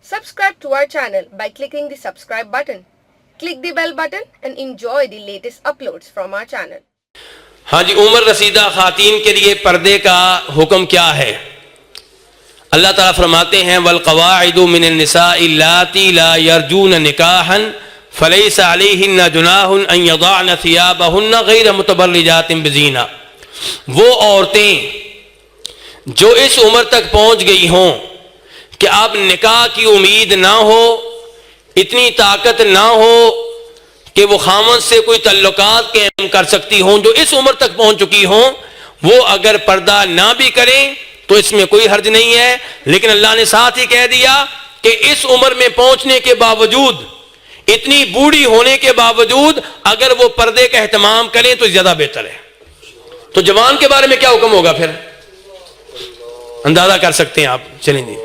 Subscribe to our channel by clicking the subscribe button. Click the bell button and enjoy the latest uploads from our channel. ہاں جی، عمر رسیدہ خواتین کے لیے پردے کا حکم کیا ہے؟ اللہ تعالیٰ فرماتے ہیں والقواعد من النساء اللاتي لا يرجون نکاحا فليس عليهن جناح ان يضعن ثيابهن غير متبرجات بزینہ. وہ عورتیں جو اس عمر تک پہنچ گئی ہوں کہ اب نکاح کی امید نہ ہو، اتنی طاقت نہ ہو کہ وہ خامن سے کوئی تعلقات قائم کر سکتی ہوں، جو اس عمر تک پہنچ چکی ہوں، وہ اگر پردہ نہ بھی کریں تو اس میں کوئی حرج نہیں ہے. لیکن اللہ نے ساتھ ہی کہہ دیا کہ اس عمر میں پہنچنے کے باوجود، اتنی بوڑھی ہونے کے باوجود اگر وہ پردے کا اہتمام کریں تو زیادہ بہتر ہے. تو جوان کے بارے میں کیا حکم ہوگا پھر؟ اندازہ کر سکتے ہیں آپ. چلیں جی.